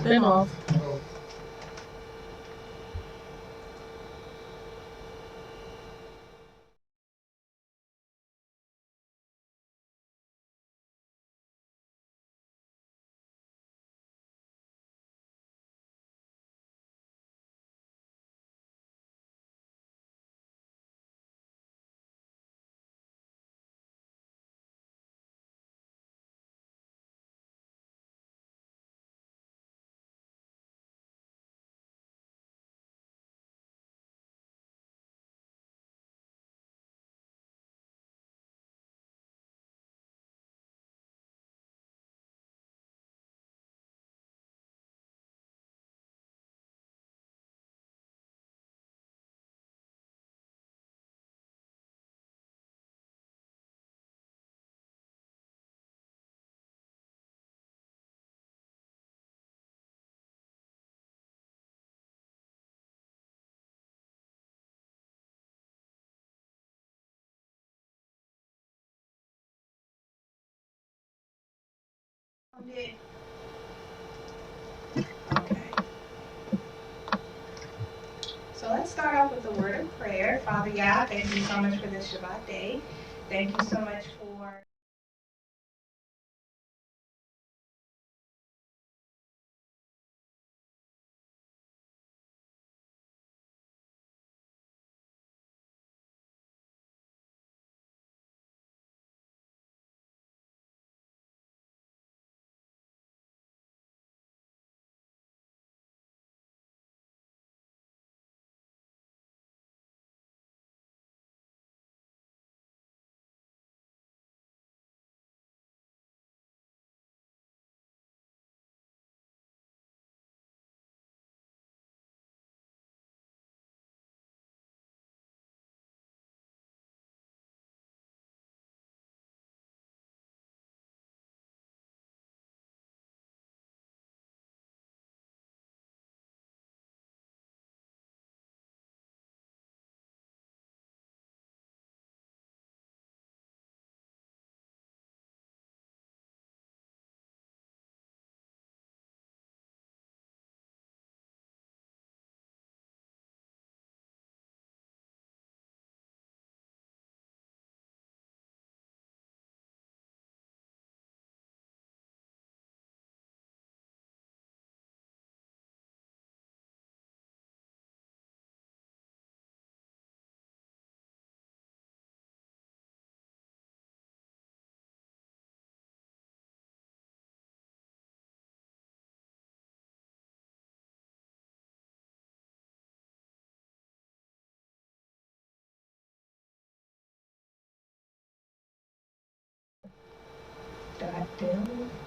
them off. Okay. So let's start off with the word of prayer. Father Yah, thank you so much for this Shabbat day. Thank you so much for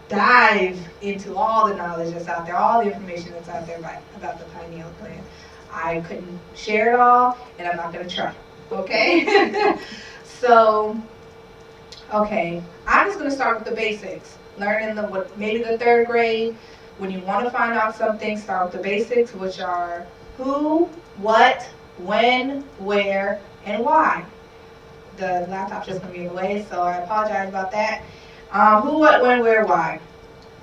dive into all the knowledge that's out there, all the information that's out there about the pineal gland. I couldn't share it all, and I'm not going to try. Okay? So, okay, I'm just going to start with the basics. Learning maybe the third grade. When you want to find out something, start with the basics, which are who, what, when, where, and why. The laptop's just going to be in the way, so I apologize about that. Who, what, when, where, why.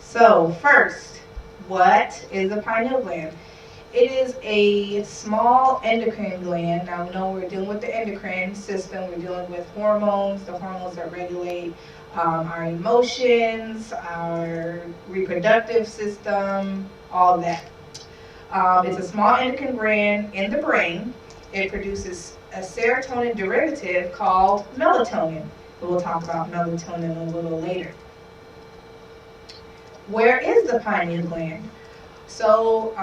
So first, what is the pineal gland? It is a small endocrine gland. Now we know we're dealing with the endocrine system. We're dealing with hormones, the hormones that regulate our emotions, our reproductive system, all of that. It's a small endocrine gland in the brain. It produces a serotonin derivative called melatonin. We'll talk about melatonin a little later. Where is the pineal gland? So,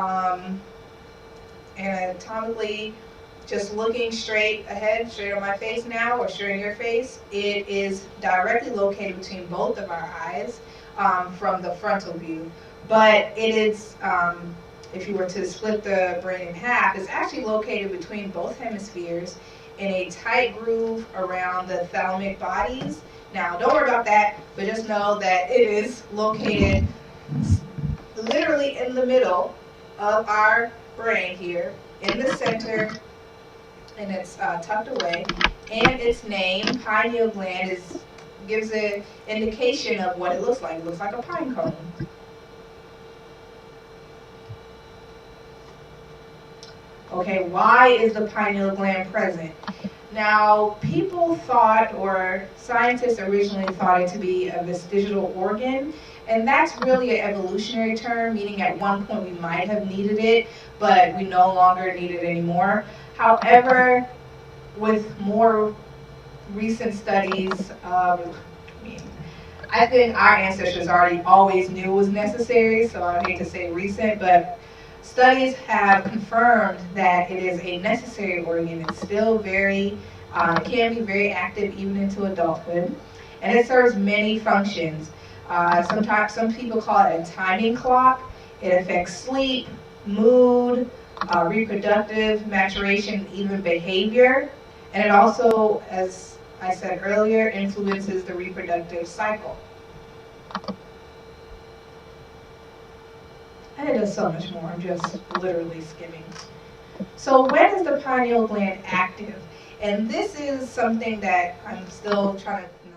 anatomically, just looking straight ahead, straight on my face now, or straight in your face, it is directly located between both of our eyes from the frontal view. But it is, if you were to split the brain in half, it's actually located between both hemispheres in a tight groove around the thalamic bodies. Now, don't worry about that, but just know that it is located literally in the middle of our brain here, in the center, and it's tucked away. And its name, pineal gland, gives an indication of what it looks like. It looks like a pine cone. Okay, why is the pineal gland present? Now, people thought, or scientists originally thought it to be a vestigial organ, and that's really an evolutionary term, meaning at one point we might have needed it, but we no longer need it anymore. However, with more recent studies, I think our ancestors already always knew it was necessary, so I hate to say recent, but studies have confirmed that it is a necessary organ. It's still it can be very active even into adulthood, and it serves many functions. Sometimes some people call it a timing clock. It affects sleep, mood, reproductive, maturation, even behavior, and it also, as I said earlier, influences the reproductive cycle. And it does so much more. I'm just literally skimming. So when is the pineal gland active? And this is something that I'm still trying to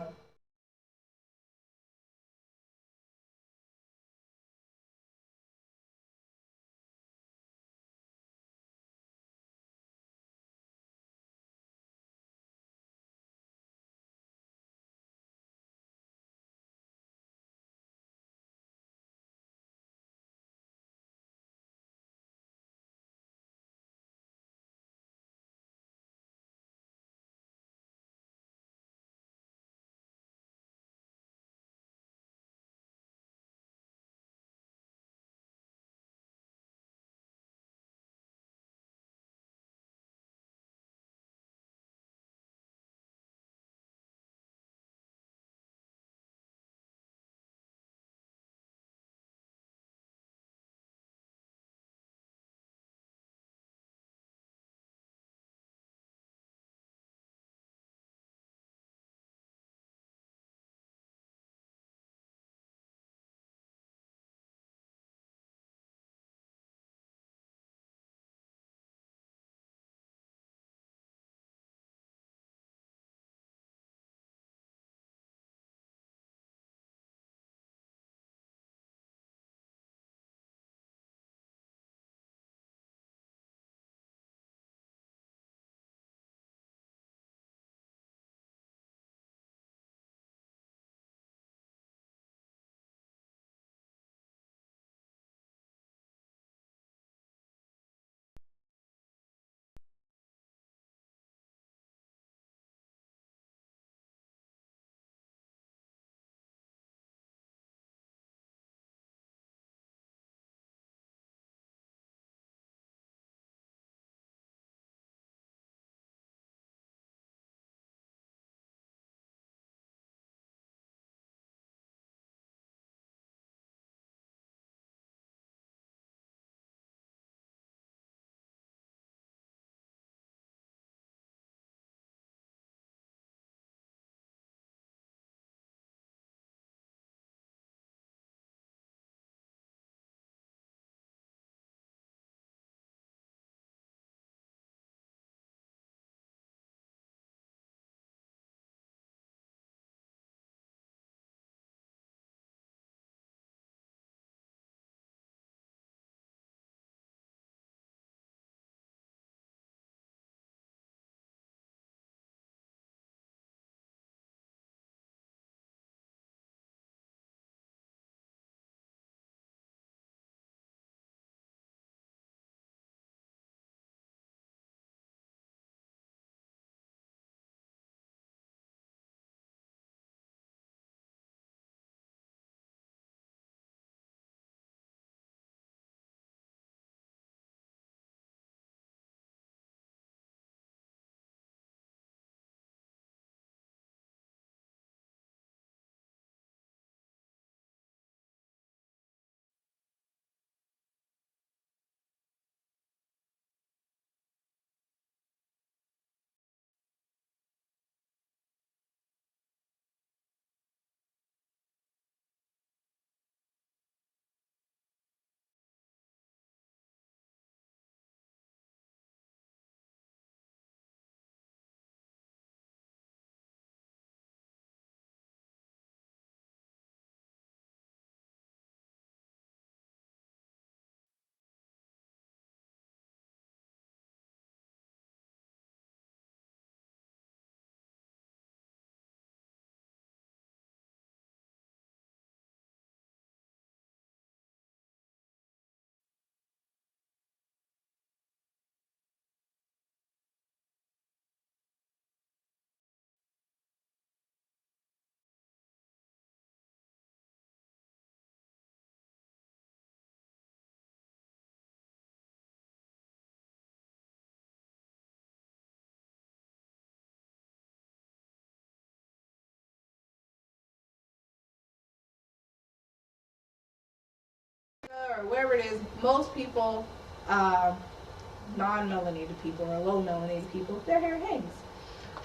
or wherever it is, most people, non-melanated people or low melanated people, their hair hangs.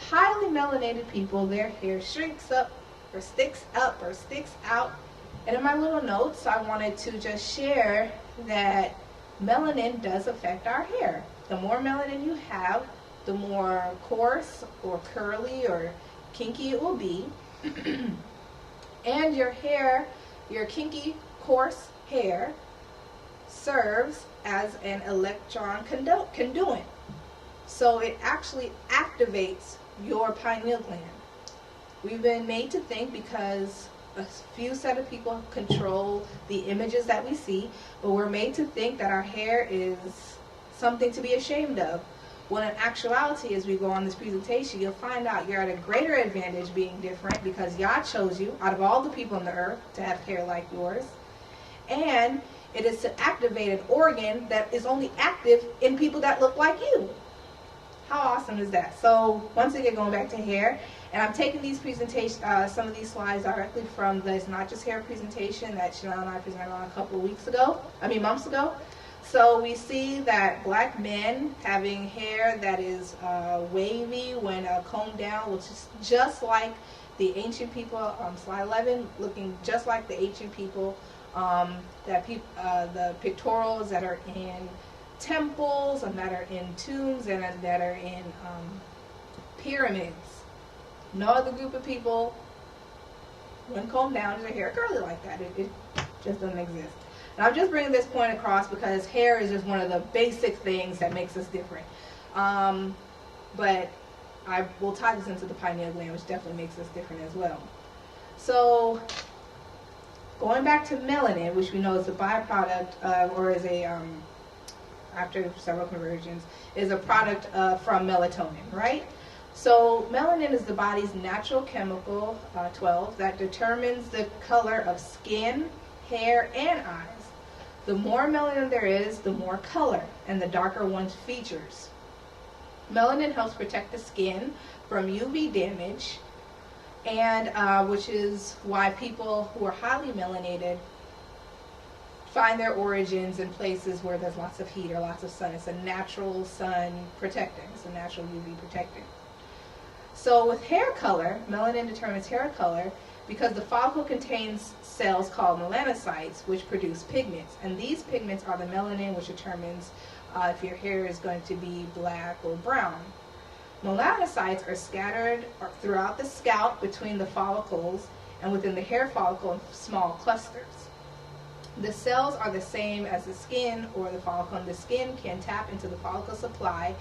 Highly melanated people, their hair shrinks up or sticks out. And in my little notes, I wanted to just share that melanin does affect our hair. The more melanin you have, the more coarse or curly or kinky it will be. And your hair, your kinky, coarse hair, serves as an electron conduit. So it actually activates your pineal gland. We've been made to think, because a few set of people control the images that we see, but we're made to think that our hair is something to be ashamed of. When in actuality, as we go on this presentation, you'll find out you're at a greater advantage being different, because Yah chose you, out of all the people on the earth, to have hair like yours. And it is to activate an organ that is only active in people that look like you. How awesome is that? So once again, going back to hair, and I'm taking these presentations, some of these slides directly from the It's Not Just Hair presentation that Chanel and I presented on a couple of months ago. So we see that black men having hair that is wavy when combed down, which is just like the ancient people, slide 11, looking just like the ancient people, the pictorials that are in temples and that are in tombs and that are in pyramids. No other group of people, when combed down, does their hair curly like that. It just doesn't exist. And I'm just bringing this point across because hair is just one of the basic things that makes us different. But I will tie this into the pineal gland, which definitely makes us different as well. So going back to melanin, which we know is a byproduct or is a, after several conversions, is a product from melatonin, right? So melanin is the body's natural chemical, 12, that determines the color of skin, hair, and eyes. The more melanin there is, the more color, and the darker one's features. Melanin helps protect the skin from UV damage, and which is why people who are highly melanated find their origins in places where there's lots of heat or lots of sun. It's a natural sun protecting. It's a natural UV protecting. So with hair color, melanin determines hair color because the follicle contains cells called melanocytes, which produce pigments. And these pigments are the melanin, which determines if your hair is going to be black or brown. Melanocytes are scattered throughout the scalp between the follicles and within the hair follicle in small clusters. The cells are the same as the skin or the follicle, and the skin can tap into the follicle supply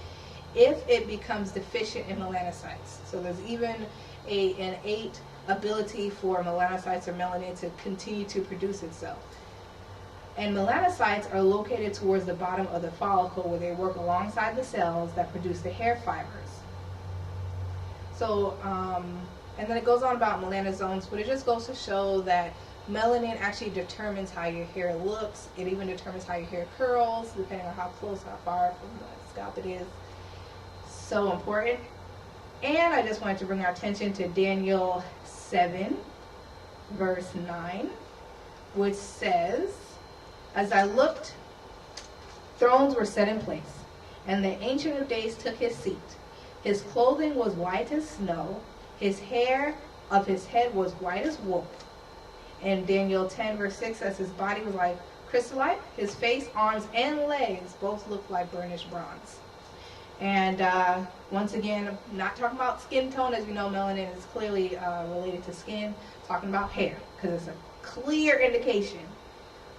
if it becomes deficient in melanocytes. So there's even an innate ability for melanocytes or melanin to continue to produce itself. And melanocytes are located towards the bottom of the follicle, where they work alongside the cells that produce the hair fibers. So, and then it goes on about melanosomes, but it just goes to show that melanin actually determines how your hair looks. It even determines how your hair curls, depending on how close, how far from the scalp it is. So important. And I just wanted to bring our attention to Daniel 7, verse 9, which says, "As I looked, thrones were set in place, and the Ancient of Days took his seat. His clothing was white as snow, his hair of his head was white as wool." And Daniel 10, verse 6 says, "His body was like chrysolite, his face, arms, and legs both looked like burnished bronze." And once again, I'm not talking about skin tone. As we know, melanin is clearly related to skin. Talking about hair, because it's a clear indication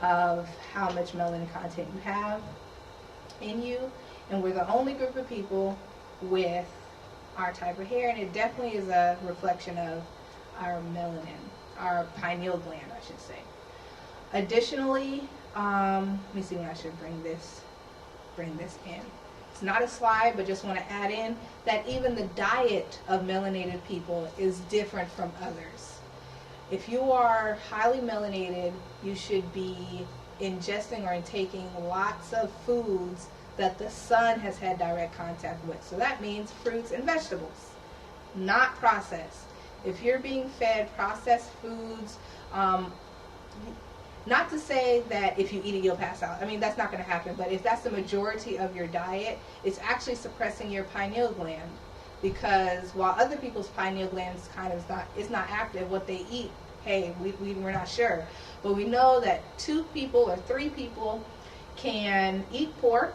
of how much melanin content you have in you. And we're the only group of people with our type of hair, and it definitely is a reflection of our melanin, our pineal gland, I should say. Additionally, let me see when I should bring this in. It's not a slide, but just want to add in that even the diet of melanated people is different from others. If you are highly melanated, you should be ingesting or intaking lots of foods that the sun has had direct contact with. So that means fruits and vegetables, not processed. If you're being fed processed foods, Not to say that if you eat it, you'll pass out. I mean, that's not going to happen. But if that's the majority of your diet, it's actually suppressing your pineal gland. Because while other people's pineal glands it's not active, what they eat, hey, we're not sure. But we know that 2 people or 3 people can eat pork.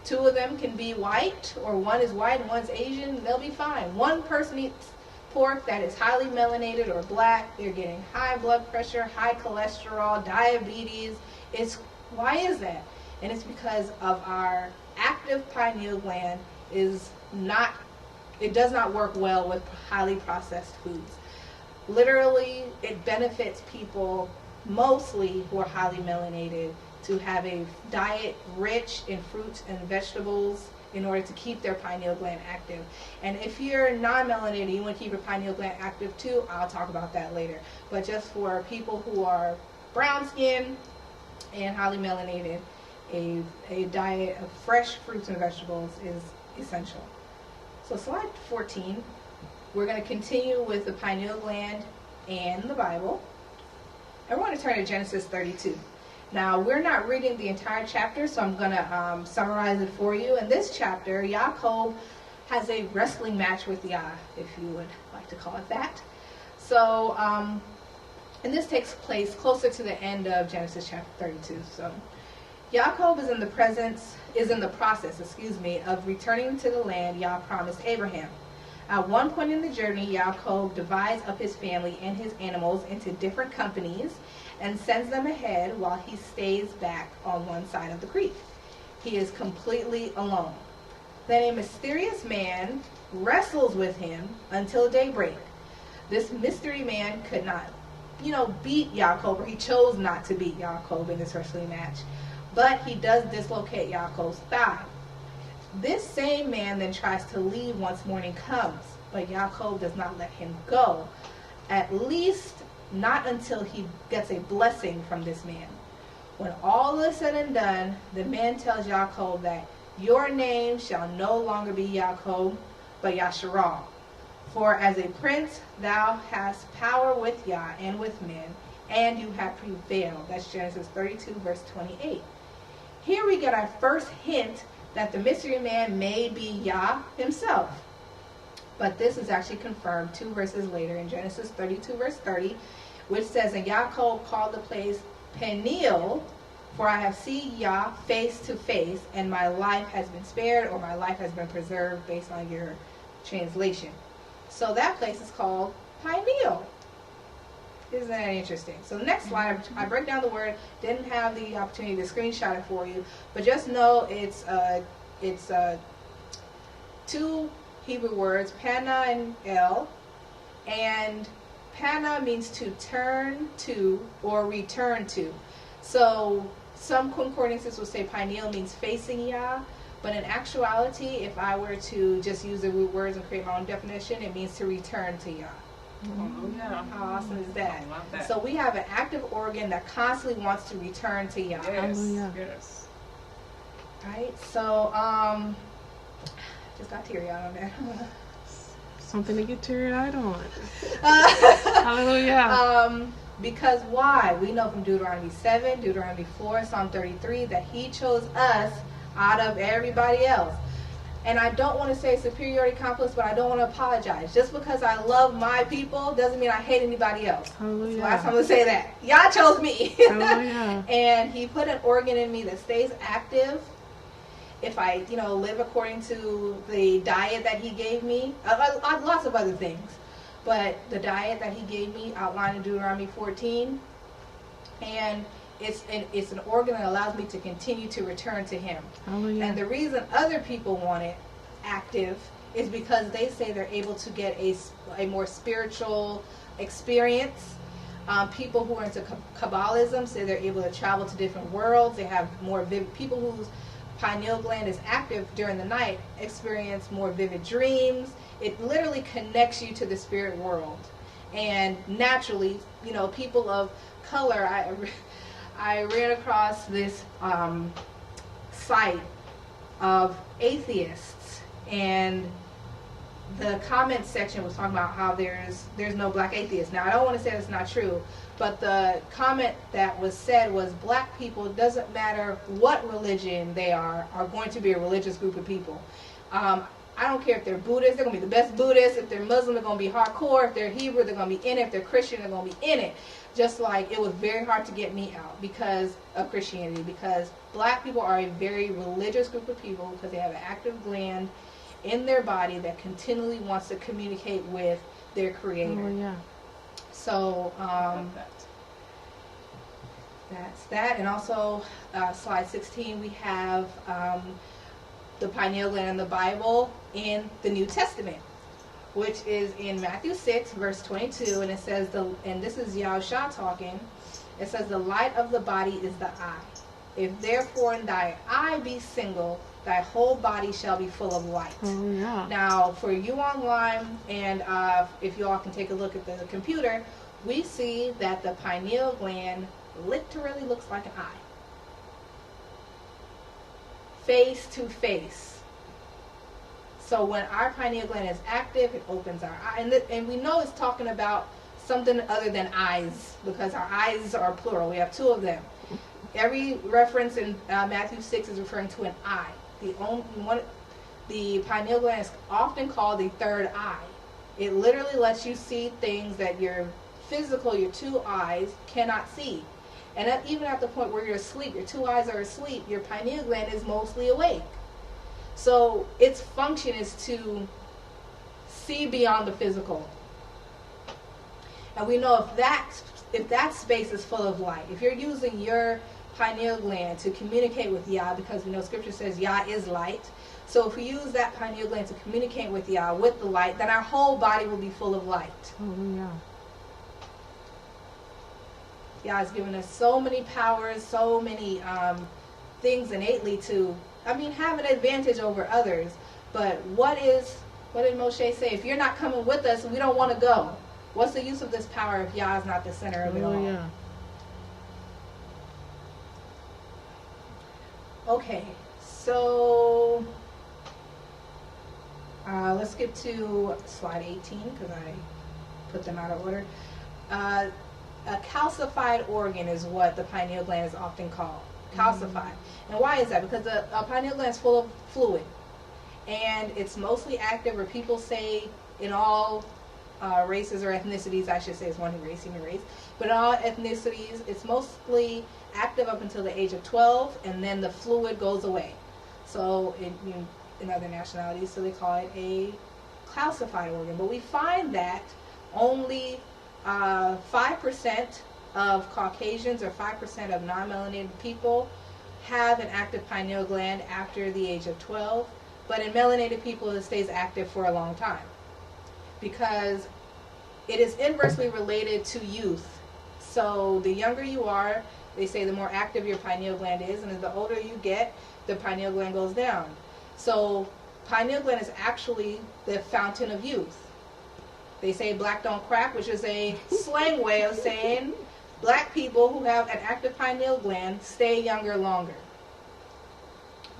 2 of them can be white, or one is white and one's Asian. They'll be fine. One person eats pork that is highly melanated or black. They're getting high blood pressure, high cholesterol, diabetes. Why is that? And it's because of our active pineal gland it does not work well with highly processed foods. Literally, it benefits people mostly who are highly melanated to have a diet rich in fruits and vegetables in order to keep their pineal gland active. And if you're non-melanated, you want to keep your pineal gland active too, I'll talk about that later. But just for people who are brown skin and highly melanated, a diet of fresh fruits and vegetables is essential. So slide 14, we're going to continue with the pineal gland and the Bible. And we're going to turn to Genesis 32. Now, we're not reading the entire chapter, so I'm going to summarize it for you. In this chapter, Yaakov has a wrestling match with Yah, if you would like to call it that. So, and this takes place closer to the end of Genesis chapter 32. So, Yaakov is in the process of returning to the land Yah promised Abraham. At one point in the journey, Yaakov divides up his family and his animals into different companies and sends them ahead while he stays back on one side of the creek. He is completely alone. Then a mysterious man wrestles with him until daybreak. This mystery man could not, beat Yaakov, or he chose not to beat Yaakov in this wrestling match. But he does dislocate Yaakov's thigh. This same man then tries to leave once morning comes, but Yaakov does not let him go. At least not until he gets a blessing from this man. When all is said and done, the man tells Yaakov that your name shall no longer be Yaakov, but Yahshuruwn. For as a prince thou hast power with Yah and with men, and you have prevailed. That's Genesis 32, verse 28. Here we get our first hint that the mystery man may be Yah himself. But this is actually confirmed 2 verses later in Genesis 32, verse 30, which says, and Yaakov called the place Peniel, for I have seen Yah face to face, and my life has been spared, or my life has been preserved, based on your translation. So that place is called Peniel. Isn't that interesting? So next slide, I break down the word. Didn't have the opportunity to screenshot it for you, but just know it's 2 Hebrew words, pana and el, and pana means to turn to or return to. So some concordances will say pineal means facing Yah, but in actuality, if I were to just use the root words and create my own definition, it means to return to Yah. Oh, yeah. How awesome is that? I love that. So we have an active organ that constantly wants to return to Yah. Yes. Yes. Right? So, just got teary-eyed on that. Something to get teary-eyed on. Hallelujah. Because why? We know from Deuteronomy 7, Deuteronomy 4, Psalm 33 that he chose us out of everybody else. And I don't want to say superiority complex, but I don't want to apologize. Just because I love my people doesn't mean I hate anybody else. Hallelujah. So last time I'm going to say that. Y'all chose me. Hallelujah. And he put an organ in me that stays active. If I, live according to the diet that he gave me, lots of other things. But the diet that he gave me outlined in Deuteronomy 14. And it's an organ that allows me to continue to return to him. Hallelujah. And the reason other people want it active is because they say they're able to get a more spiritual experience. People who are into Kabbalism say they're able to travel to different worlds. They have more vivid, people whose pineal gland is active during the night experience more vivid dreams. It literally connects you to the spirit world. And naturally, people of color, I ran across this site of atheists, and the comment section was talking about how there's no black atheists. Now, I don't want to say that's not true, but the comment that was said was black people, doesn't matter what religion they are going to be a religious group of people. I don't care if they're Buddhists, they're going to be the best Buddhists. If they're Muslim, they're going to be hardcore. If they're Hebrew, they're going to be in it. If they're Christian, they're going to be in it. Just like it was very hard to get me out because of Christianity, because black people are a very religious group of people because they have an active gland in their body that continually wants to communicate with their creator. Oh, yeah. So that's that. And also slide 16, we have the pineal gland in the Bible in the New Testament, which is in Matthew 6 verse 22, and it says, and this is Yahshuruwn talking, it says, the light of the body is the eye. If therefore in thy eye be single, thy whole body shall be full of light. Oh, yeah. Now, for you online, and if you all can take a look at the computer, we see that the pineal gland literally looks like an eye. Face to face. So when our pineal gland is active, it opens our eye. And we know it's talking about something other than eyes, because our eyes are plural. We have two of them. Every reference in Matthew 6 is referring to an eye. The pineal gland is often called the third eye. It literally lets you see things that your physical, your two eyes cannot see. And even at the point where you're asleep, your two eyes are asleep, your pineal gland is mostly awake. So its function is to see beyond the physical. And we know if that space is full of light, if you're using your pineal gland to communicate with Yah, because we know Scripture says Yah is light. So if we use that pineal gland to communicate with Yah, with the light, then our whole body will be full of light. Oh, yeah. Yah has given us so many powers, so many things innately to, have an advantage over others. But what did Moshe say? If you're not coming with us, we don't want to go. What's the use of this power if Yah is not the center of it all? Oh, yeah. Okay, so let's get to slide 18 because I put them out of order. A calcified organ is what the pineal gland is often called. Calcified. And why is that? Because the pineal gland is full of fluid. And it's mostly active, or people say in all races or ethnicities, I should say, it's one race, human race. But in all ethnicities, it's mostly active up until the age of 12, and then the fluid goes away. So in other nationalities, so they call it a calcified organ. But we find that only 5% of Caucasians or 5% of non-melanated people have an active pineal gland after the age of 12. But in melanated people, it stays active for a long time because it is inversely related to youth. So the younger you are, they say the more active your pineal gland is, and as the older you get, the pineal gland goes down. So pineal gland is actually the fountain of youth. They say black don't crack, which is a slang way of saying black people who have an active pineal gland stay younger longer.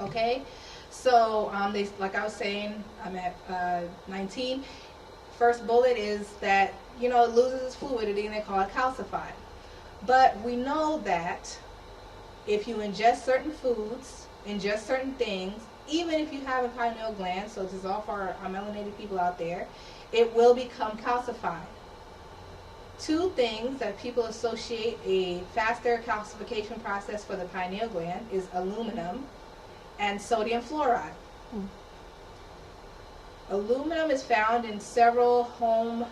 Okay? So, like I was saying, I'm at 19. First bullet is that, it loses its fluidity and they call it calcified. But we know that if you ingest certain foods, ingest certain things, even if you have a pineal gland, so this is all for our melanated people out there, it will become calcified. Two things that people associate a faster calcification process for the pineal gland is aluminum and sodium fluoride. Aluminum is found in several home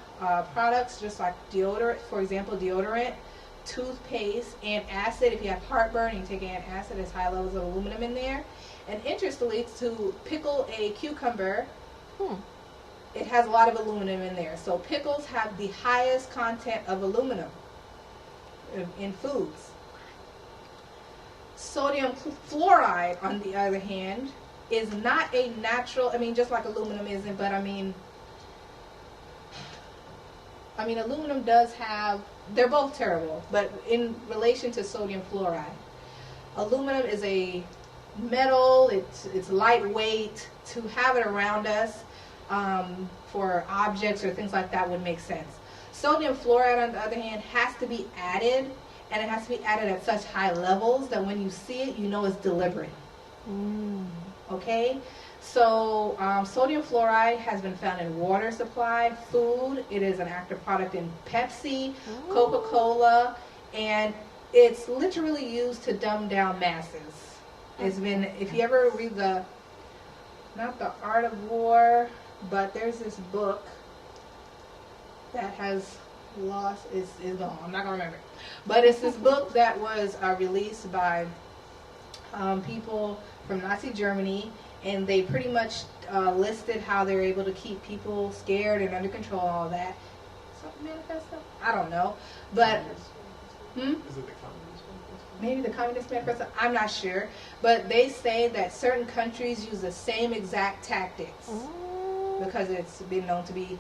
products, just like deodorant, for example, deodorant, toothpaste, antacid. If you have heartburn, you take antacid, there's high levels of aluminum in there. And interestingly, to pickle a cucumber, it has a lot of aluminum in there. So pickles have the highest content of aluminum in foods. Sodium fluoride, on the other hand, is not a natural, just like aluminum isn't, but aluminum does have, they're both terrible, but in relation to sodium fluoride, aluminum is a metal, it's lightweight. To have it around us, for objects or things like that would make sense. Sodium fluoride, on the other hand, has to be added, and it has to be added at such high levels that when you see it, you know it's deliberate. Okay? So sodium fluoride has been found in water supply, food. It is an active product in Pepsi, Coca-Cola, and it's literally used to dumb down masses. It's been, if you ever read not The Art of War, but there's this book that has lost, is gone, I'm not going to remember. But it's this book that was released by people from Nazi Germany, and they pretty much listed how they were able to keep people scared and under control and all that. Something manifesto? I don't know. But, Is it the Communist Manifesto? Maybe the Communist Manifesto? I'm not sure. But they say that certain countries use the same exact tactics because it's been known to be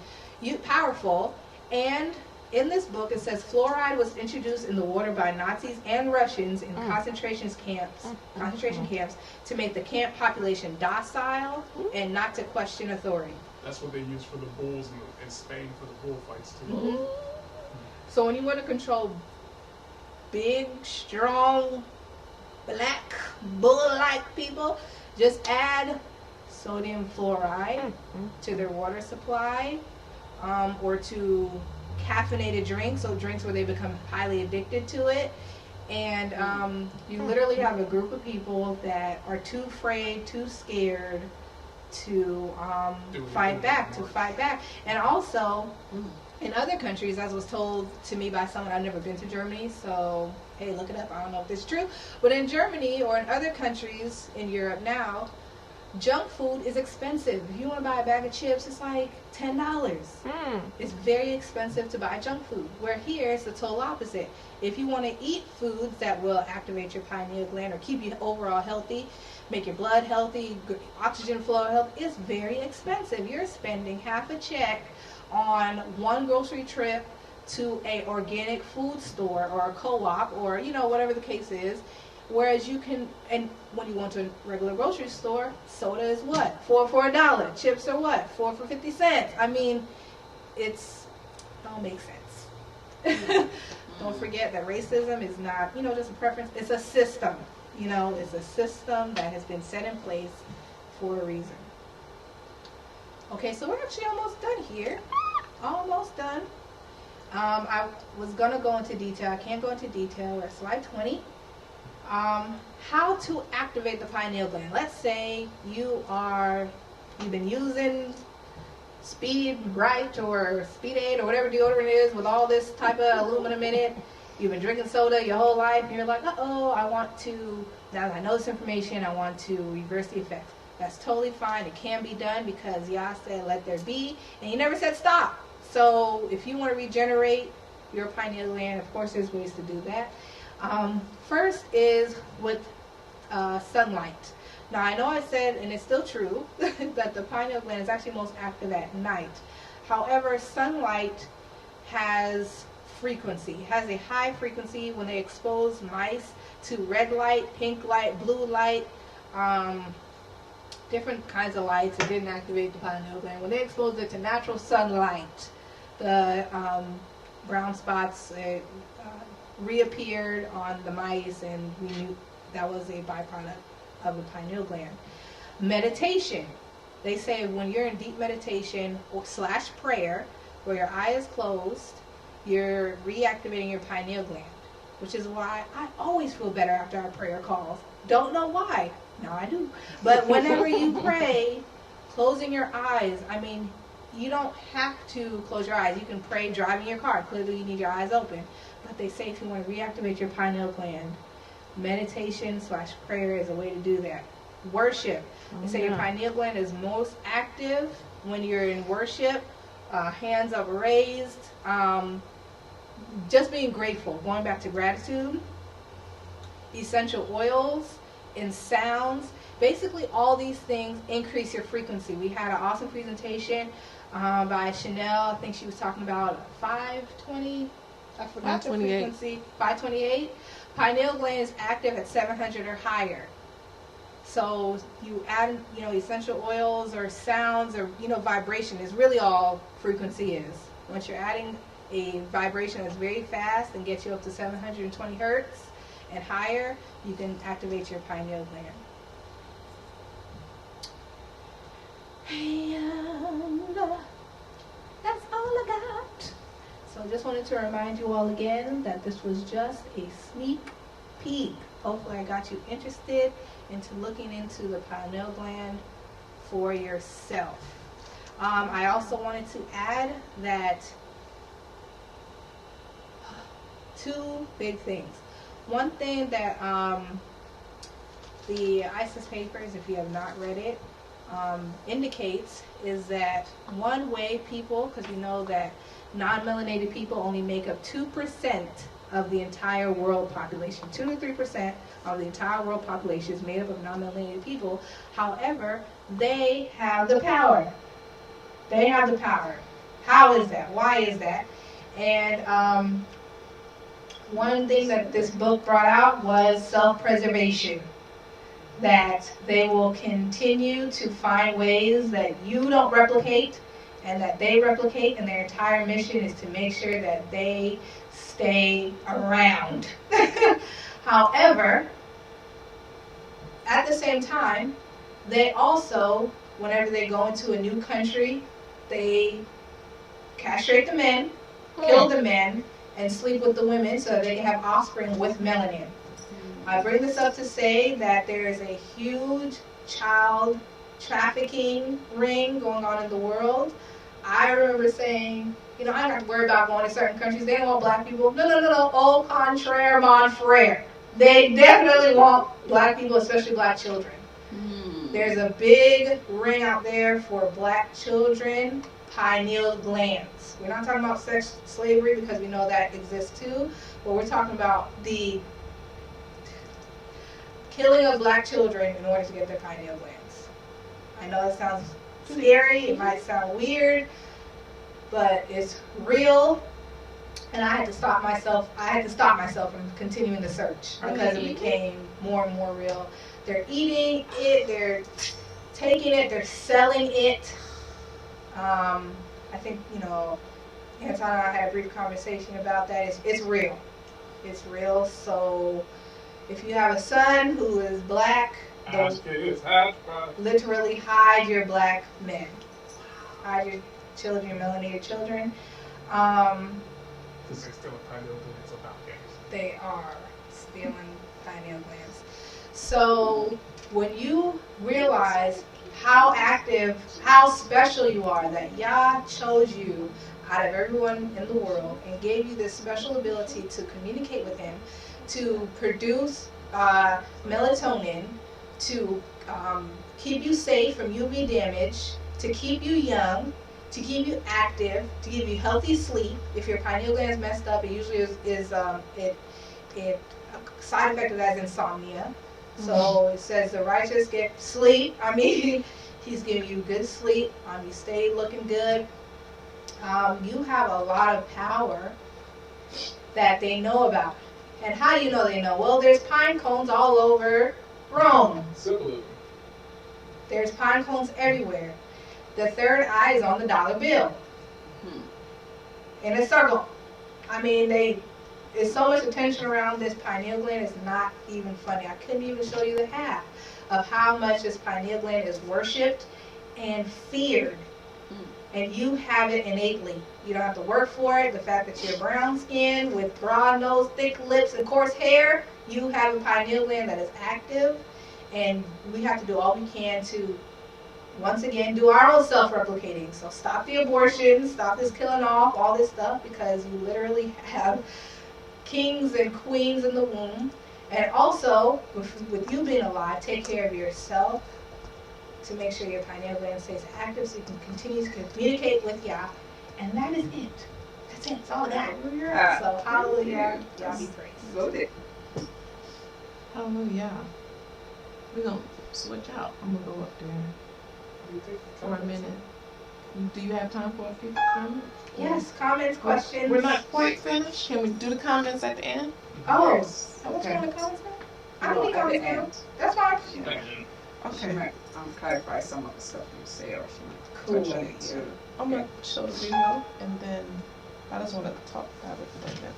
powerful. And in this book, it says fluoride was introduced in the water by Nazis and Russians in concentration camps to make the camp population docile and not to question authority. That's what they use for the bulls in Spain for the bullfights too. So when you want to control big, strong, black, bull-like people, just add sodium fluoride to their water supply, or to caffeinated drinks, so drinks where they become highly addicted to it. And you literally have a group of people that are too afraid, too scared to fight back. And also, in other countries, as was told to me by someone, I've never been to Germany, so hey, look it up, I don't know if this is true, but in Germany or in other countries in Europe now, junk food is expensive. If you want to buy a bag of chips, it's like $10. It's very expensive to buy junk food. Where here, it's the total opposite. If you want to eat foods that will activate your pineal gland or keep you overall healthy, make your blood healthy, oxygen flow healthy, it's very expensive. You're spending half a check on one grocery trip to a organic food store or a co-op or, you know, whatever the case is. Whereas you can, and when you go to a regular grocery store, soda is what? $4 for $1. Chips are what? 4 for 50 cents. I mean, it don't make sense. Don't forget that racism is not, you know, just a preference. It's a system. You know, it's a system that has been set in place for a reason. Okay, so we're actually almost done here. Almost done. I was going to go into detail. I can't go into detail. We're at slide 20. How to activate the pineal gland. Let's say you've been using Speed Right or Speed Aid or whatever deodorant is with all this type of aluminum in it. You've been drinking soda your whole life and you're like, now that I know this information, I want to reverse the effects. That's totally fine. It can be done because Yah said let there be, and he never said stop. So if you want to regenerate your pineal gland, of course there's ways to do that. First is with sunlight. Now I know I said, and it's still true, that the pineal gland is actually most active at night. However, sunlight has frequency. It has a high frequency. When they expose mice to red light, pink light, blue light, different kinds of lights, it didn't activate the pineal gland. When they exposed it to natural sunlight, the brown spots reappeared on the mice, and we knew that was a byproduct of the pineal gland. Meditation. They say when you're in deep meditation / prayer, where your eye is closed, you're reactivating your pineal gland, which is why I always feel better after our prayer calls. Don't know why. Now I do. But whenever you pray, closing your eyes, I mean, you don't have to close your eyes. You can pray driving your car. Clearly you need your eyes open. But they say if you want to reactivate your pineal gland, meditation / prayer is a way to do that. Worship. They say your pineal gland is most active when you're in worship, hands up raised, just being grateful, going back to gratitude, essential oils, and sounds. Basically all these things increase your frequency. We had an awesome presentation by Chanel. I think she was talking about 520, I forgot the frequency, 528. Pineal gland is active at 700 or higher. So you add, essential oils or sounds or, vibration is really all frequency is. Once you're adding a vibration that's very fast and gets you up to 720 hertz and higher, you can activate your pineal gland. And that's all I got. So just wanted to remind you all again that this was just a sneak peek. Hopefully I got you interested into looking into the pineal gland for yourself. I also wanted to add that two big things. One thing that the ISIS papers, if you have not read it, indicates is that one way people, because we know that non-melanated people only make up 2% of the entire world population. 2 to 3% of the entire world population is made up of non-melanated people. However, they have the power. They have the power. How is that? Why is that? And one thing that this book brought out was self-preservation. That they will continue to find ways that you don't replicate and that they replicate, and their entire mission is to make sure that they stay around. However, at the same time, they also, whenever they go into a new country, they castrate the men, kill the men, and sleep with the women so that they can have offspring with melanin. I bring this up to say that there is a huge child trafficking ring going on in the world. I remember saying, I don't have to worry about going to certain countries. They don't want black people. No. Au contraire, mon frere. They definitely want black people, especially black children. There's a big ring out there for black children, pineal glands. We're not talking about sex slavery because we know that exists too, but we're talking about the killing of black children in order to get their pineal glands. I know it sounds scary, it might sound weird, but it's real, and I had to stop myself from continuing the search because it became more and more real. They're eating it, they're taking it, they're selling it. I think, Anton and I had a brief conversation about that. It's real. It's real. So if you have a son who is black, literally hide your black men. Hide your children, your melanated children. They're stealing pineal glands about games. They are stealing pineal glands. So when you realize how active, how special you are, that Yah chose you out of everyone in the world and gave you this special ability to communicate with him, to produce melatonin, to keep you safe from UV damage, to keep you young, to keep you active, to give you healthy sleep. If your pineal gland is messed up, it usually is a side effect of that is insomnia. So it says the righteous get sleep. I mean, he's giving you good sleep. You stay looking good. You have a lot of power that they know about. And how do you know they know? Well, there's pine cones all over Rome. Symbolism. There's pine cones everywhere. The third eye is on the dollar bill. In a circle. I mean, there's so much attention around this pineal gland, it's not even funny. I couldn't even show you the half of how much this pineal gland is worshipped and feared. And you have it innately. You don't have to work for it. The fact that you're brown skinned with broad nose, thick lips, and coarse hair, you have a pineal gland that is active. And we have to do all we can to, once again, do our own self-replicating. So stop the abortion, stop this killing off, all this stuff, because you literally have kings and queens in the womb. And also, with you being alive, take care of yourself to make sure your pineal gland stays active so you can continue to communicate with Yah. And that is it. That's it. That's all I got. So hallelujah. Yah be praised. Hallelujah. We're going to switch out. I'm going to go up there for a minute. Do you have time for a few comments? Yes, comments, questions. We're not quite finished. Can we do the comments at the end? Oh, yes. okay. What's going to comments now? I can do comments now. That's fine. She might clarify some of the stuff you say, or she might Cool. touch on it too. I'm gonna show the video, and then I just want to talk about it for a minute.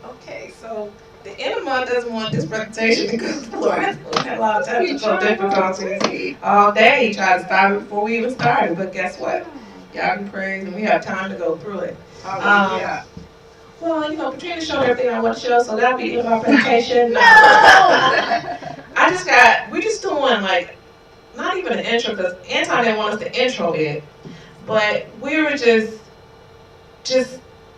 Okay, so the enema doesn't want this presentation to go forward. We had a lot of technical difficulties all day. He tried to stop it before we even started, but guess what? Y'all be crazy, and we have time to go through it. Yeah. Well, you know, Katrina showed everything I want to show, so that'll be the end of our presentation. No! We're just doing like, not even an intro, because Anton didn't want us to intro it, but we were just,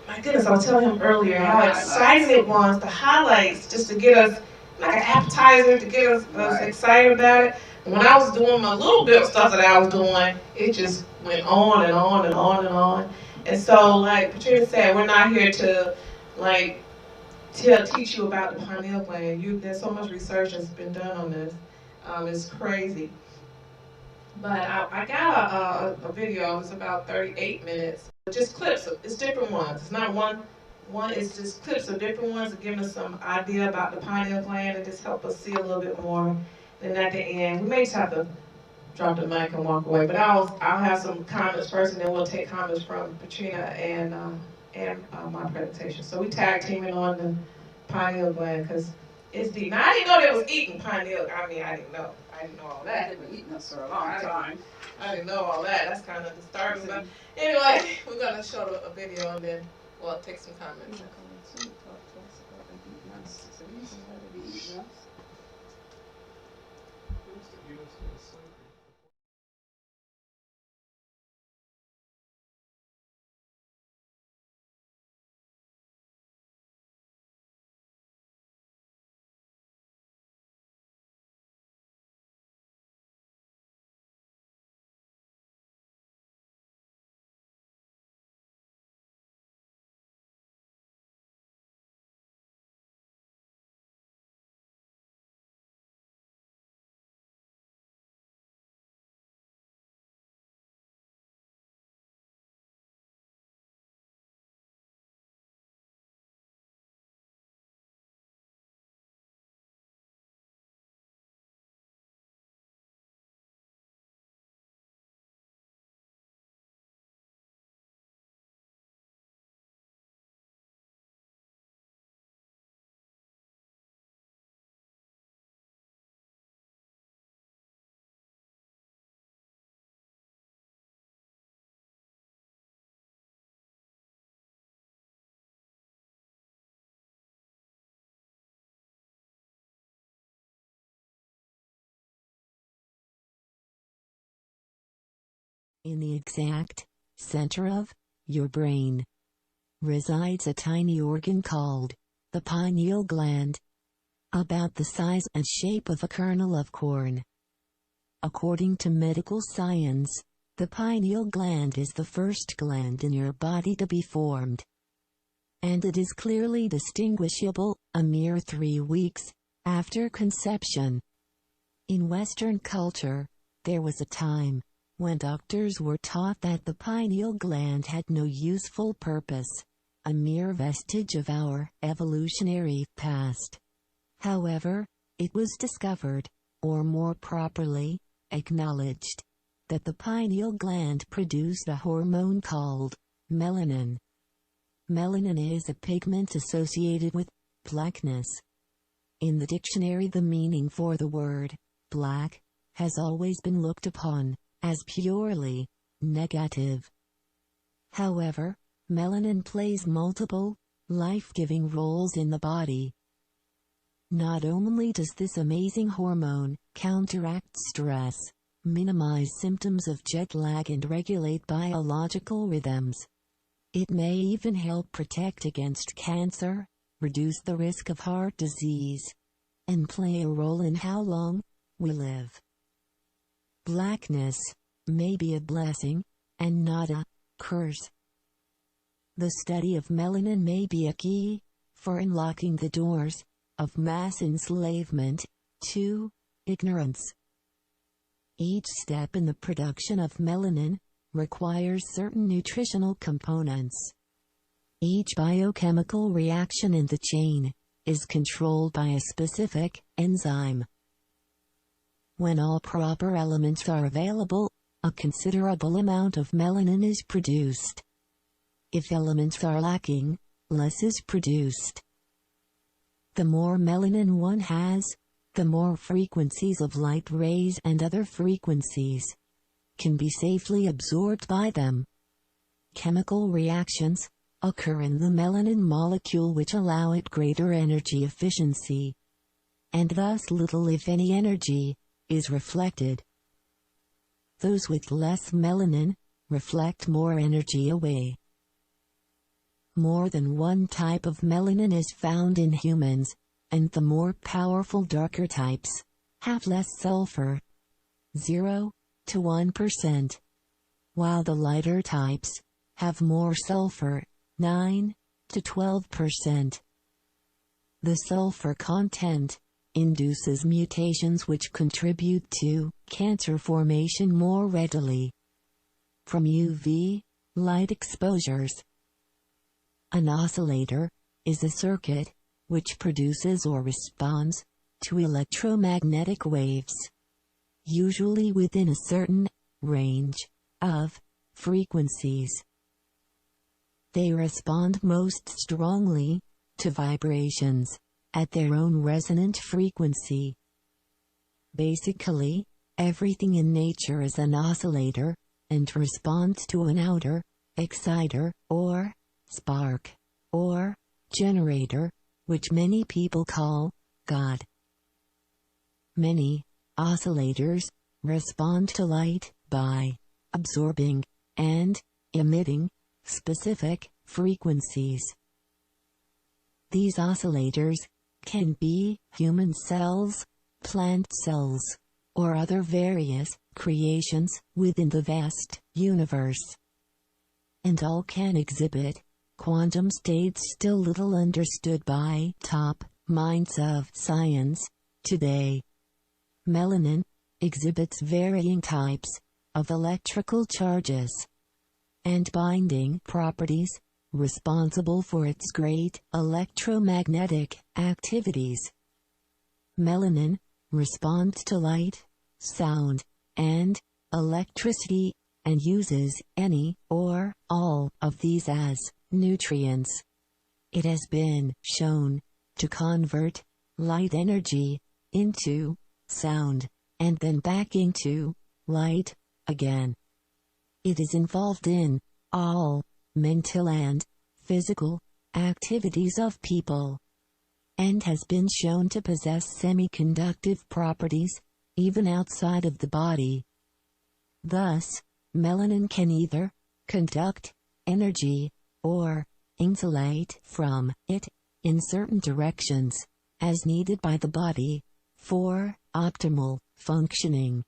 my goodness, I was telling him earlier how exciting it was, the highlights, just to get us, like an appetizer, to get us excited about it. And when I was doing my little bit of stuff that I was doing, it just went on and on and on and on. And so, like Patricia said, we're not here to, like, teach you about the pineal gland. There's so much research that's been done on this. It's crazy. But I got a video. It's about 38 minutes. Just clips. It's different ones. It's not one. It's just clips of different ones that give us some idea about the pineal gland and just help us see a little bit more. Then at the end, we may just have to drop the mic and walk away. But I'll have some comments first, and then we'll take comments from Katrina and my presentation. So we tag teaming on the pineal gland because it's deep. Now I didn't know they was eating pineal. I mean, I didn't know all that. They've been eating us for a long time. I didn't know all that. That's kind of disturbing. But anyway, we're gonna show a video and then we'll take some comments. In the exact center of your brain resides a tiny organ called the pineal gland, about the size and shape of a kernel of corn. According to medical science, the pineal gland is the first gland in your body to be formed. And it is clearly distinguishable a mere 3 weeks after conception. In Western culture, there was a time when doctors were taught that the pineal gland had no useful purpose, a mere vestige of our evolutionary past. However, it was discovered, or more properly, acknowledged, that the pineal gland produced a hormone called melanin. Melanin is a pigment associated with blackness. In the dictionary, the meaning for the word black has always been looked upon as purely negative. However, melanin plays multiple, life-giving roles in the body. Not only does this amazing hormone counteract stress, minimize symptoms of jet lag and regulate biological rhythms, it may even help protect against cancer, reduce the risk of heart disease, and play a role in how long we live. Blackness may be a blessing, and not a curse. The study of melanin may be a key for unlocking the doors of mass enslavement to ignorance. Each step in the production of melanin requires certain nutritional components. Each biochemical reaction in the chain is controlled by a specific enzyme. When all proper elements are available, a considerable amount of melanin is produced. If elements are lacking, less is produced. The more melanin one has, the more frequencies of light rays and other frequencies can be safely absorbed by them. Chemical reactions occur in the melanin molecule which allow it greater energy efficiency, and thus little if any energy is reflected. Those with less melanin reflect more energy away. More than one type of melanin is found in humans, and the more powerful darker types have less sulfur, 0 to 1%, while the lighter types have more sulfur, 9 to 12%. The sulfur content induces mutations which contribute to cancer formation more readily from UV light exposures. An oscillator is a circuit which produces or responds to electromagnetic waves, usually within a certain range of frequencies. They respond most strongly to vibrations at their own resonant frequency. Basically, everything in nature is an oscillator and responds to an outer exciter or spark or generator, which many people call God. Many oscillators respond to light by absorbing and emitting specific frequencies. These oscillators can be human cells, plant cells, or other various creations within the vast universe. And all can exhibit quantum states still little understood by top minds of science today. Melanin exhibits varying types of electrical charges and binding properties responsible for its great electromagnetic activities. Melanin responds to light, sound, and electricity, and uses any or all of these as nutrients. It has been shown to convert light energy into sound, and then back into light again. It is involved in all mental and physical activities of people, and has been shown to possess semiconductive properties even outside of the body. Thus, melanin can either conduct energy or insulate from it in certain directions, as needed by the body for optimal functioning.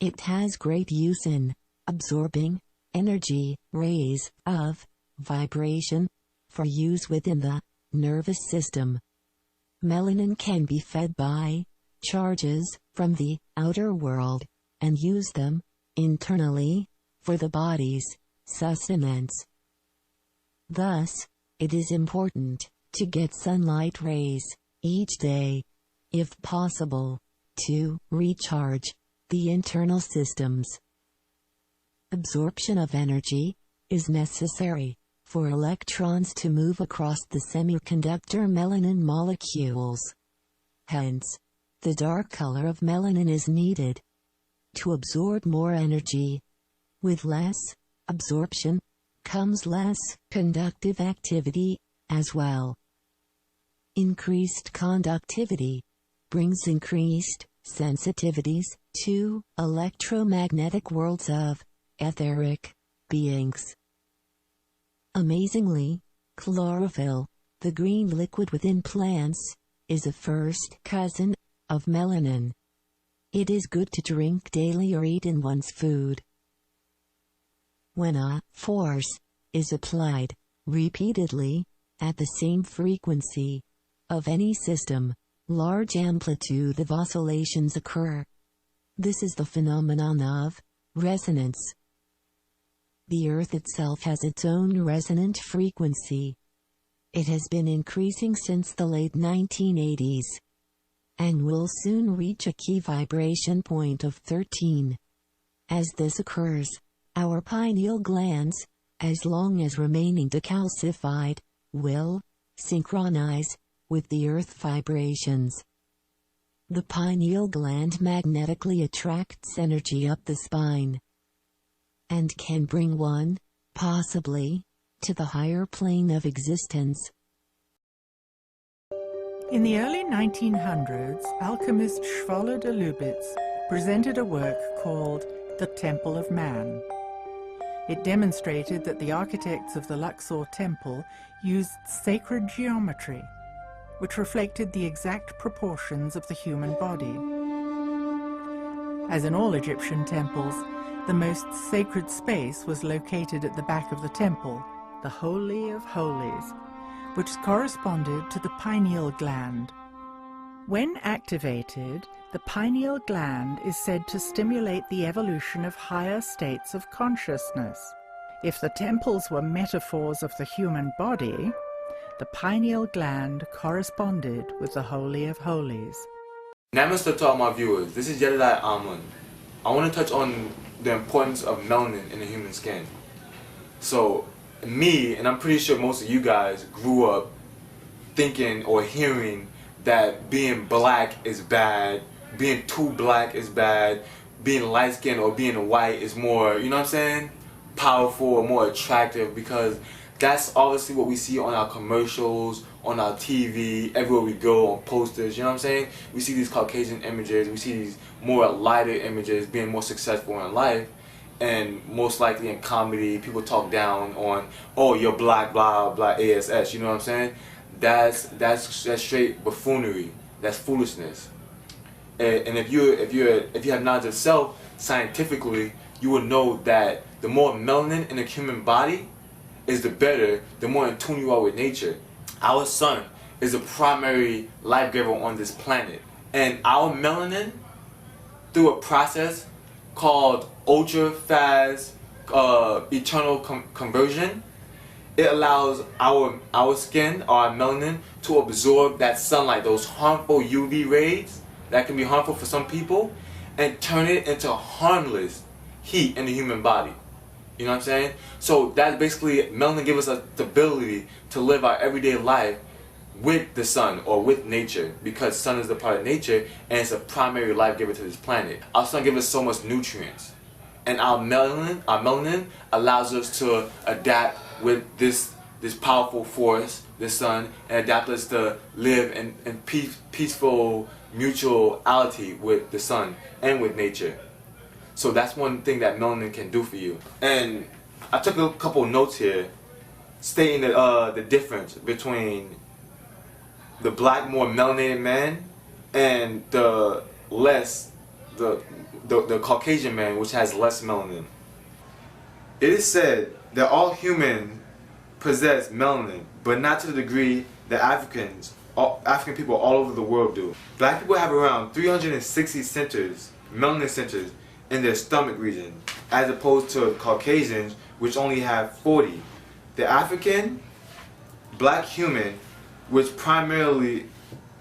It has great use in absorbing energy rays of vibration for use within the nervous system. Melanin can be fed by charges from the outer world and use them internally for the body's sustenance. Thus, it is important to get sunlight rays each day, if possible, to recharge the internal systems. Absorption of energy is necessary for electrons to move across the semiconductor melanin molecules. Hence, the dark color of melanin is needed to absorb more energy. With less absorption comes less conductive activity as well. Increased conductivity brings increased sensitivities to electromagnetic worlds of etheric beings. Amazingly, chlorophyll, the green liquid within plants, is a first cousin of melanin. It is good to drink daily or eat in one's food. When a force is applied repeatedly at the same frequency of any system, large amplitude of oscillations occur. This is the phenomenon of resonance. The Earth itself has its own resonant frequency. It has been increasing since the late 1980s and will soon reach a key vibration point of 13. As this occurs, our pineal glands, as long as remaining decalcified, will synchronize with the Earth vibrations. The pineal gland magnetically attracts energy up the spine and can bring one, possibly, to the higher plane of existence. In the early 1900s, alchemist Schwaller de Lubitz presented a work called The Temple of Man. It demonstrated that the architects of the Luxor temple used sacred geometry, which reflected the exact proportions of the human body. As in all Egyptian temples, the most sacred space was located at the back of the temple, the Holy of Holies, which corresponded to the pineal gland. When activated, the pineal gland is said to stimulate the evolution of higher states of consciousness. If the temples were metaphors of the human body, the pineal gland corresponded with the Holy of Holies. Namaste to all my viewers, this is Yahshuruwn Amun. I want to touch on the importance of melanin in the human skin. So, me, and I'm pretty sure most of you guys, grew up thinking or hearing that being black is bad, being too black is bad, being light skinned or being white is more, you know what I'm saying, powerful or more attractive, because that's obviously what we see on our commercials, on our TV, everywhere we go, on posters, you know what I'm saying? We see these Caucasian images, we see these more lighter images being more successful in life, and most likely in comedy, people talk down on, oh, you're black, blah, blah, ASS, you know what I'm saying? That's straight buffoonery, that's foolishness. And if you have knowledge of self, scientifically, you will know that the more melanin in a human body is the better, the more in tune you are with nature. Our sun is the primary life giver on this planet. And our melanin, through a process called ultra-fast eternal conversion, it allows our skin, our melanin, to absorb that sunlight, those harmful UV rays that can be harmful for some people, and turn it into harmless heat in the human body. You know what I'm saying? So that's basically, melanin gives us the ability to live our everyday life with the sun or with nature, because sun is a part of nature and it's a primary life giver to this planet. Our sun gives us so much nutrients, and our melanin allows us to adapt with this powerful force, the sun, and adapt us to live in peaceful mutuality with the sun and with nature. So that's one thing that melanin can do for you. And I took a couple notes here stating the difference between the black, more melanated man and the Caucasian man, which has less melanin. It is said that all humans possess melanin, but not to the degree that African people all over the world do. Black people have around 360 centers, melanin centers, in their stomach region, as opposed to Caucasians, which only have 40. The African black human, which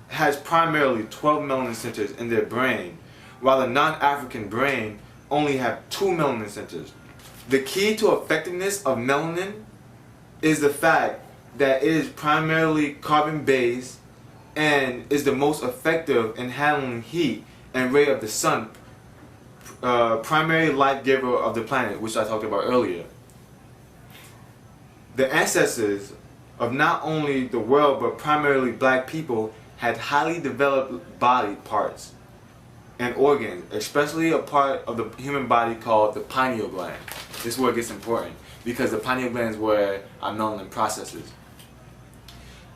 has primarily 12 melanin centers in their brain, while the non-African brain only have 2 melanin centers. The key to effectiveness of melanin is the fact that it is primarily carbon-based and is the most effective in handling heat and ray of the sun, primary life giver of the planet, which I talked about earlier. The ancestors of not only the world but primarily black people had highly developed body parts and organs, especially a part of the human body called the pineal gland. This is where it gets important, because the pineal gland is where our melanin processes.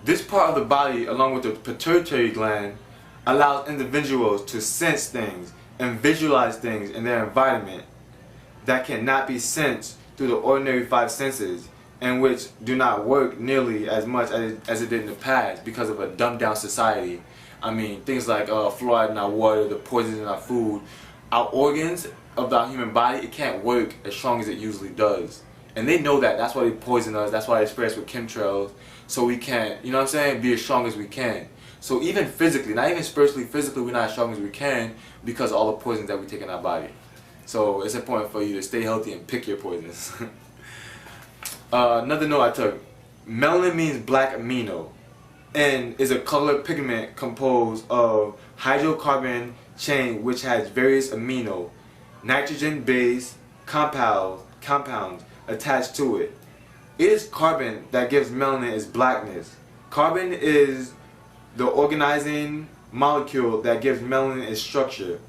This part of the body, along with the pituitary gland, allows individuals to sense things and visualize things in their environment that cannot be sensed through the ordinary 5 senses, and which do not work nearly as much as it did in the past because of a dumbed down society. I mean, things like fluoride in our water, the poisons in our food, our organs of the human body, it can't work as strong as it usually does. And they know that. That's why they poison us. That's why they spray us with chemtrails. So we can't, you know what I'm saying, be as strong as we can. So even physically, not even spiritually, physically, we're not as strong as we can because of all the poisons that we take in our body. So it's important for you to stay healthy and pick your poisons. Another note I took. Melanin means black amino and is a color pigment composed of hydrocarbon chain which has various amino, nitrogen-based compounds attached to it. It is carbon that gives melanin its blackness. Carbon is the organizing molecule that gives melanin its structure.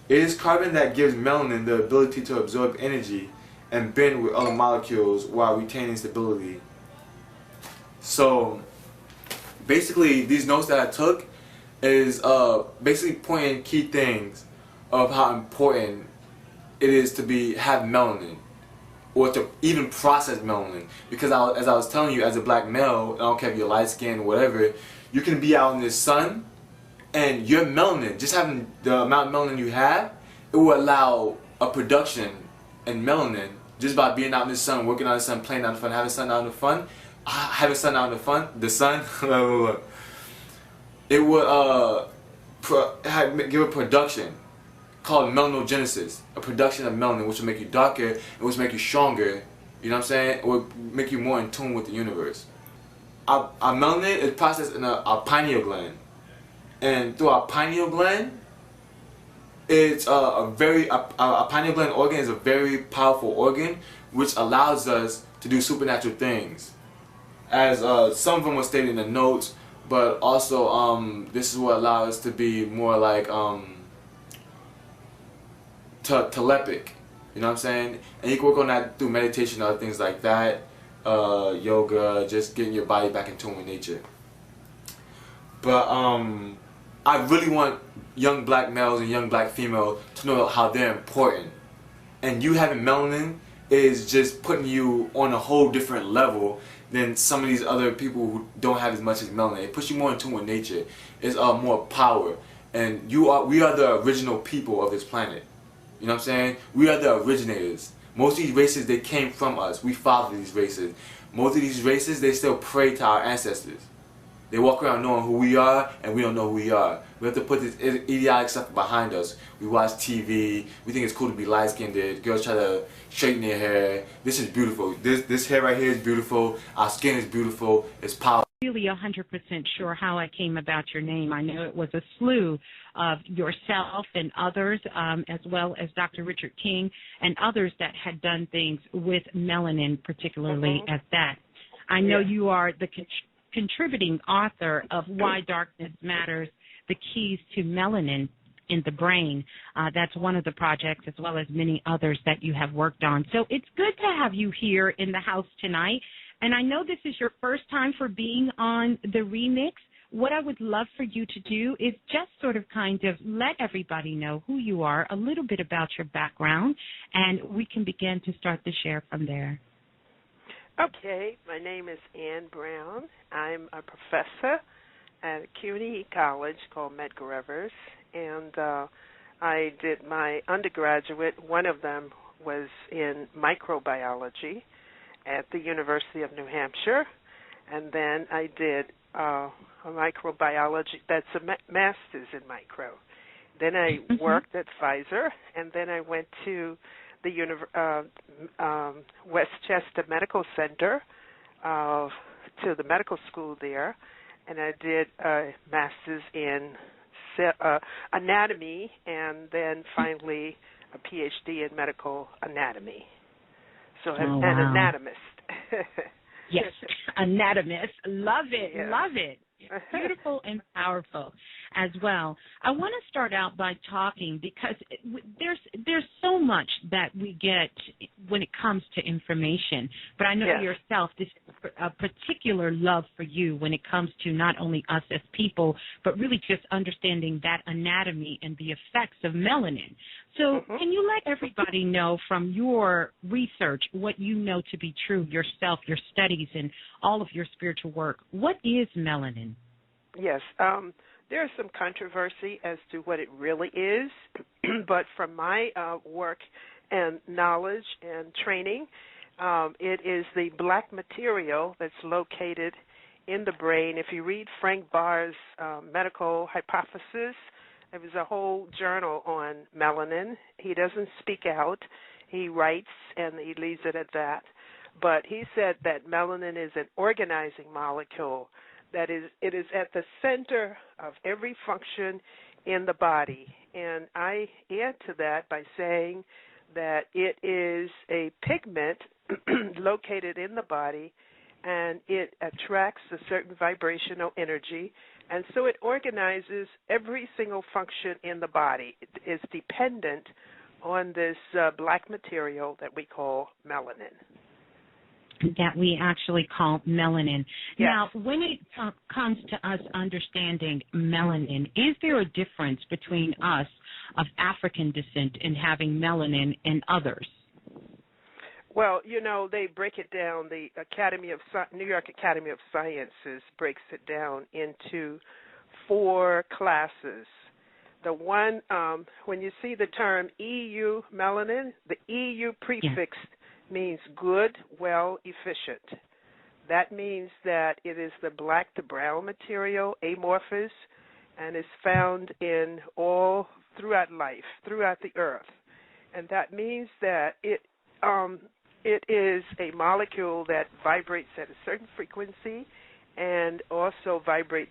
It is carbon that gives melanin the ability to absorb energy and bend with other molecules while retaining stability. So basically these notes that I took is basically pointing key things of how important it is to have melanin, or to even process melanin. Because as I was telling you, as a black male, I don't care if you're light skinned or whatever, you can be out in the sun and your melanin, just having the amount of melanin you have, it will allow a production in melanin just by being out in the sun, working out in the sun, playing out in the sun, having sun out in the sun, it would give a production called melanogenesis, a production of melanin which will make you darker and which will make you stronger, you know what I'm saying? It will make you more in tune with the universe. Our melanin is processed in our pineal gland, and through our pineal gland, it's a pineal gland organ is a very powerful organ which allows us to do supernatural things. As some of them were stated in the notes, but also this is what allows us to be more like telepathic, you know what I'm saying? And you can work on that through meditation and other things like that, yoga, just getting your body back in tune with nature. But I really want young black males and young black females to know how they're important. And you having melanin is just putting you on a whole different level than some of these other people who don't have as much as melanin. It puts you more in tune with nature. It's more power. And we are the original people of this planet. You know what I'm saying? We are the originators. Most of these races, they came from us. We father these races. Most of these races, they still pray to our ancestors. They walk around knowing who we are, and we don't know who we are. We have to put this idiotic stuff behind us. We watch TV. We think it's cool to be light-skinned. Girls try to straighten their hair. This is beautiful. This hair right here is beautiful. Our skin is beautiful. It's powerful. Really 100% sure how I came about your name. I know it was a slew of yourself and others, as well as Dr. Richard King and others that had done things with melanin, particularly at that. I know you are the contributing author of Why Darkness Matters, The Keys to Melanin in the Brain. That's one of the projects, as well as many others that you have worked on. So it's good to have you here in the house tonight. And I know this is your first time for being on the remix. What I would love for you to do is just sort of kind of let everybody know who you are, a little bit about your background, and we can begin to start the share from there. Okay, my name is Ann Brown. I'm a professor at a community college called Medgar Evers, and I did my undergraduate. One of them was in microbiology at the University of New Hampshire, and then I did a microbiology, that's a master's in micro. Then I worked at Pfizer, and then I went to the Westchester Medical Center, to the medical school there, and I did a master's in anatomy, and then finally a PhD in medical anatomy. So I'm an anatomist. Yes, anatomist. Love it, yeah. Love it. Beautiful and powerful as well. I want to start out by talking because there's so much that we get when it comes to information. But I know yourself, this is a particular love for you when it comes to not only us as people, but really just understanding that anatomy and the effects of melanin. So can you let everybody know from your research what you know to be true yourself, your studies, and all of your spiritual work? What is melanin? Yes. There is some controversy as to what it really is, but from my work and knowledge and training, it is the black material that's located in the brain. If you read Frank Barr's medical hypothesis, there was a whole journal on melanin. He doesn't speak out. He writes, and he leaves it at that. But he said that melanin is an organizing molecule. That is, it is at the center of every function in the body. And I add to that by saying that it is a pigment located in the body, and it attracts a certain vibrational energy, and so it organizes every single function in the body. It is dependent on this black material that we call melanin. That we actually call melanin. Yes. Now, when it comes to us understanding melanin, is there a difference between us of African descent and having melanin and others? Well, you know, they break it down. The New York Academy of Sciences breaks it down into 4 classes. The one, when you see the term EU melanin, the EU prefix means good, well, efficient. That means that it is the black to brown material, amorphous, and is found in all throughout life, throughout the earth. And that means that it is a molecule that vibrates at a certain frequency and also vibrate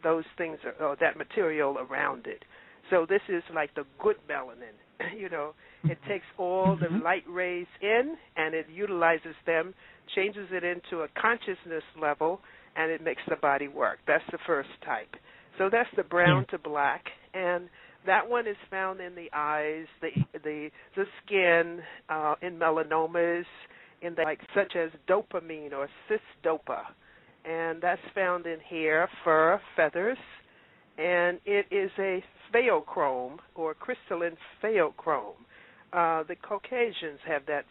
those things or that material around it. So this is like the good melanin. You know, it takes all the light rays in and it utilizes them, changes it into a consciousness level, and it makes the body work. That's the first type. So that's the brown to black, and that one is found in the eyes, the skin, in melanomas, in the, like such as dopamine or cis-dopa, and that's found in hair, fur, feathers, and it is a pheochrome or crystalline pheochrome. The Caucasians have that